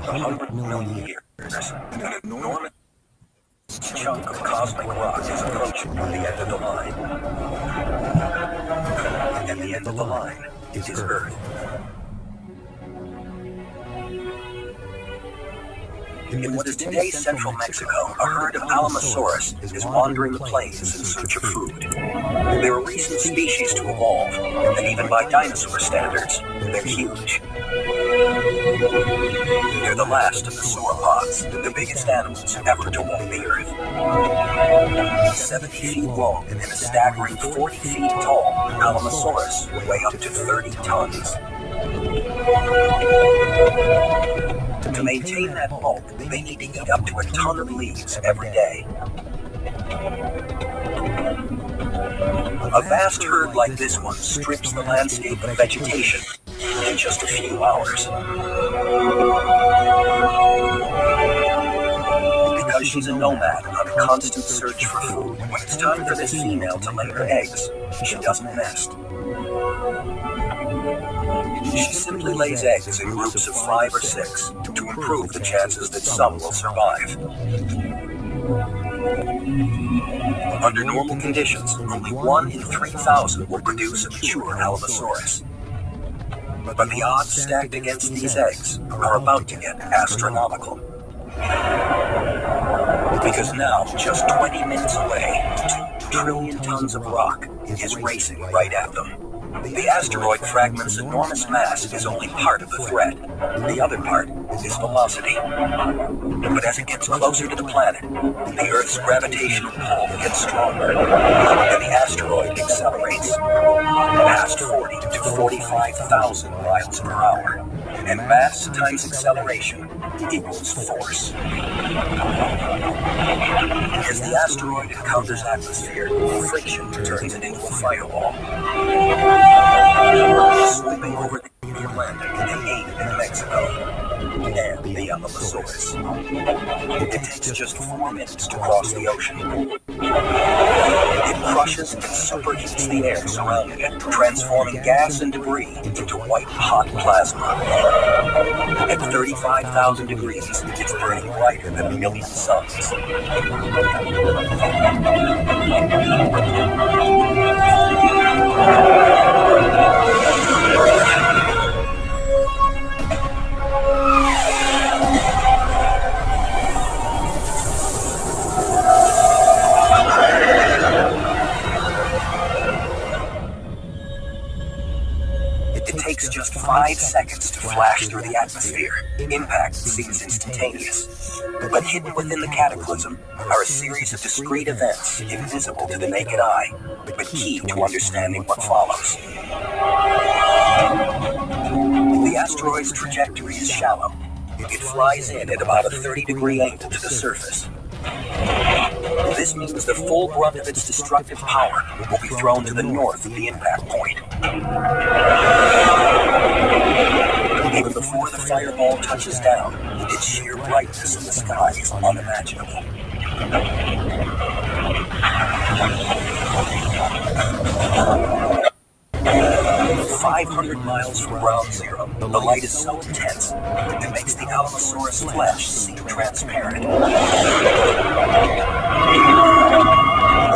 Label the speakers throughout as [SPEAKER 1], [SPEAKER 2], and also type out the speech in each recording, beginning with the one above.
[SPEAKER 1] 100 million years, an enormous chunk of cosmic rock is approaching the end of the line. And the end of the line is Earth. In what is today central Mexico, a herd of Alamosaurus is wandering the plains in search of food. They're a recent species to evolve, and even by dinosaur standards, they're huge. They're the last of the sauropods, the biggest animals ever to walk the Earth. 70 feet long and a staggering 40 feet tall, Alamosaurus weigh up to 30 tons. To maintain that bulk, they need to eat up to a ton of leaves every day. A vast herd like this one strips the landscape of vegetation in just a few hours. Because she's a nomad on a constant search for food, when it's time for this female to lay her eggs, she doesn't nest. She simply lays eggs in groups of 5 or 6 to improve the chances that some will survive. Under normal conditions, only 1 in 3,000 will produce a mature Alamosaurus. But the odds stacked against these eggs are about to get astronomical. Because now, just 20 minutes away, 2 trillion tons of rock is racing right at them. The asteroid fragment's enormous mass is only part of the threat. The other part is velocity. But as it gets closer to the planet, the Earth's gravitational pull gets stronger, and the asteroid accelerates past 40 to 45,000 miles per hour. And mass times acceleration equals force. As the asteroid encounters atmosphere, friction turns it into a fireball. Sweeping over the Atlantic and aimed at Mexico and the Alamosaurus. It takes just 4 minutes to cross the ocean. It crushes and superheats the air surrounding it, transforming gas and debris into white-hot plasma. At 35,000 degrees, it's burning brighter than a million suns. It takes just 5 seconds to flash through the atmosphere. Impact seems instantaneous. But hidden within the cataclysm are a series of discrete events invisible to the naked eye, but key to understanding what follows. The asteroid's trajectory is shallow. It flies in at about a 30-degree angle to the surface. This means the full brunt of its destructive power will be thrown to the north of the impact point. Even before the fireball touches down, its sheer brightness in the sky is unimaginable. 500 miles from ground zero, the light is so intense it makes the Alamosaurus flesh seem transparent.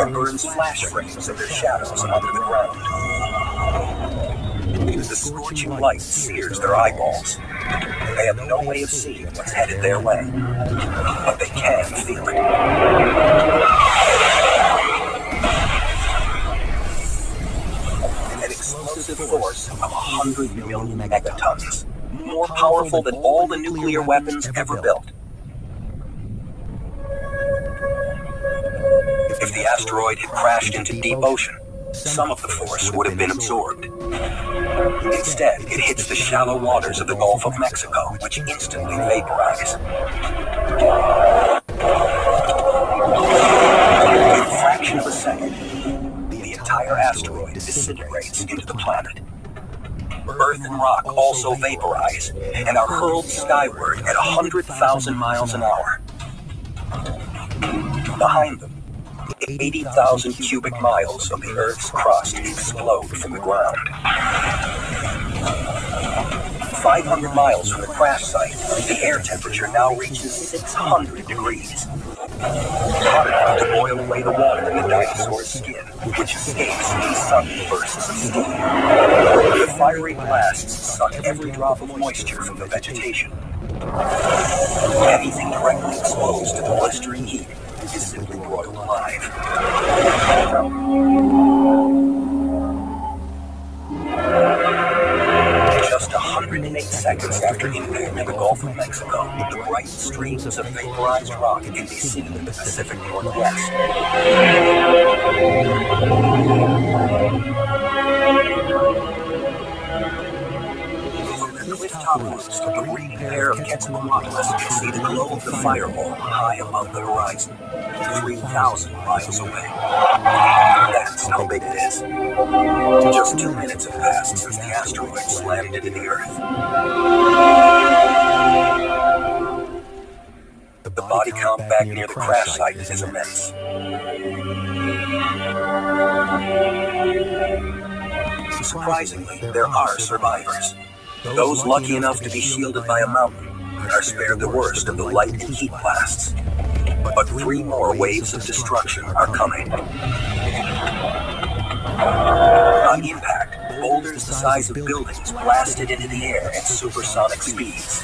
[SPEAKER 1] It burns flash frames of their shadows under the ground. The scorching light sears their eyeballs. They have no way of seeing what's headed their way, but they can feel it. An explosive force of 100 million megatons, more powerful than all the nuclear weapons ever built. If the asteroid had crashed into deep ocean, some of the force would have been absorbed. Instead, it hits the shallow waters of the Gulf of Mexico, which instantly vaporize. In a fraction of a second, the entire asteroid disintegrates into the planet. Earth and rock also vaporize and are hurled skyward at 100,000 miles an hour. Behind them, 80,000 cubic miles of the Earth's crust explode from the ground. 500 miles from the crash site, the air temperature now reaches 600 degrees. Hot enough to boil away the water in the dinosaur's skin, which escapes in sudden bursts of steam. The fiery blasts suck every drop of moisture from the vegetation. Anything directly exposed to the blistering heat is simply broiled alive. Just 108 seconds after impact in the Gulf of Mexico, the bright streams of vaporized rock can be seen in the Pacific Northwest. From the cliff-top roofs of the reedy pair of Quetzalcoatlus can see the glow of the fireball high above the horizon, 3,000 miles away. That's how big it is. Just 2 minutes have passed since the asteroid slammed into the Earth. The body count back near the crash site is immense. Surprisingly, there are survivors. Those lucky enough to be shielded by a mountain are spared the worst of the light and heat blasts. But 3 more waves of destruction are coming. On impact, boulders the size of buildings blasted into the air at supersonic speeds.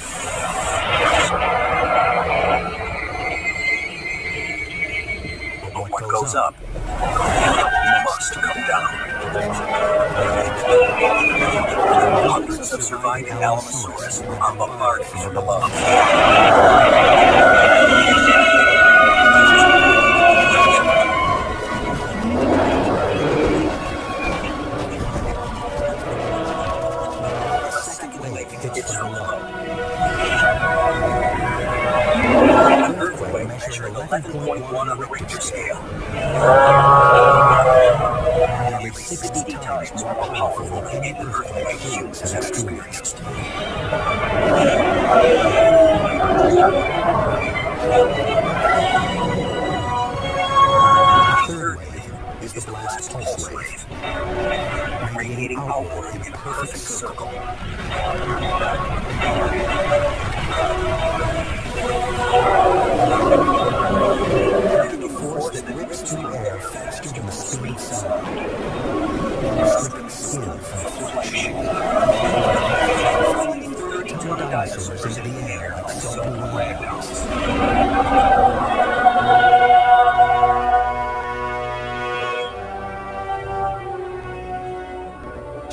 [SPEAKER 1] But what goes up must come down. Hundreds of surviving Alamosaurus are bombarded from above. A second wave hits from below. An earthquake measuring 11.1 on the Richter scale. Nearly 60 times more powerful than any earthquake humans have experienced. The third wave is the last pulse wave, radiating outward in a perfect circle. The force that rips through air faster than the speed of sound. Stripping skin from flesh. Flinging 30-ton dinosaurs into the air like soaking ragdolls.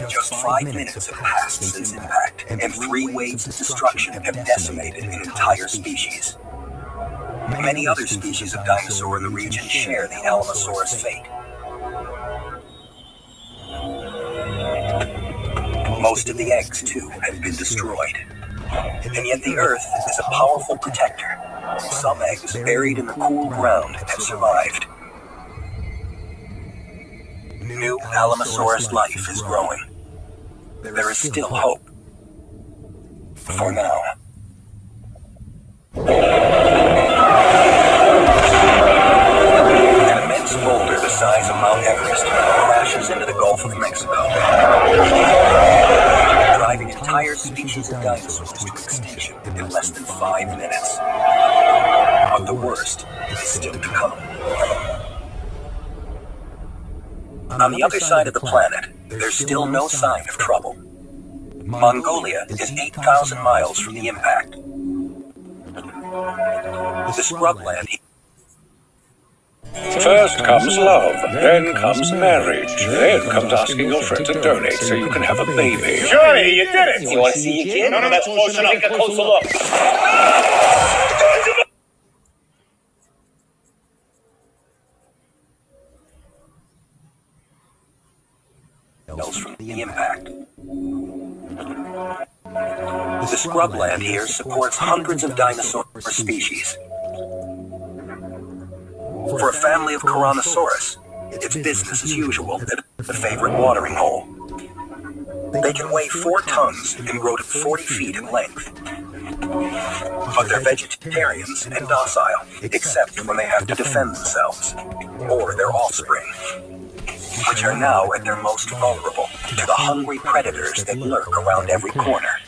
[SPEAKER 1] Just 5 minutes have passed since impact, and 3 waves of destruction have decimated an entire species. Many other species of dinosaur in the region share the Alamosaurus fate. Most of the eggs, too, have been destroyed. And yet the Earth is a powerful protector. Some eggs buried in the cool ground have survived. New Alamosaurus life is growing. There is still hope. For now. An immense boulder the size of Mount Everest crashes into the Gulf of Mexico, driving entire species of dinosaurs to extinction in less than 5 minutes. But the worst is still to come. On the other side of the planet, there's still no sign of trouble. Mongolia is 8,000 miles from the impact. The scrubland.
[SPEAKER 2] First comes love, then comes marriage, then comes asking your friend to donate so you can have a baby.
[SPEAKER 3] Johnny, you did it!
[SPEAKER 4] You want to see your kid?
[SPEAKER 3] No, that's close enough. Take a closer look.
[SPEAKER 1] From the impact. The scrubland here supports hundreds of dinosaur species. For a family of Tyrannosaurus, it's business as usual at the favorite watering hole. They can weigh 4 tons and grow to 40 feet in length. But they're vegetarians and docile, except when they have to defend themselves, or their offspring, which are now at their most vulnerable to the hungry predators that lurk around every corner.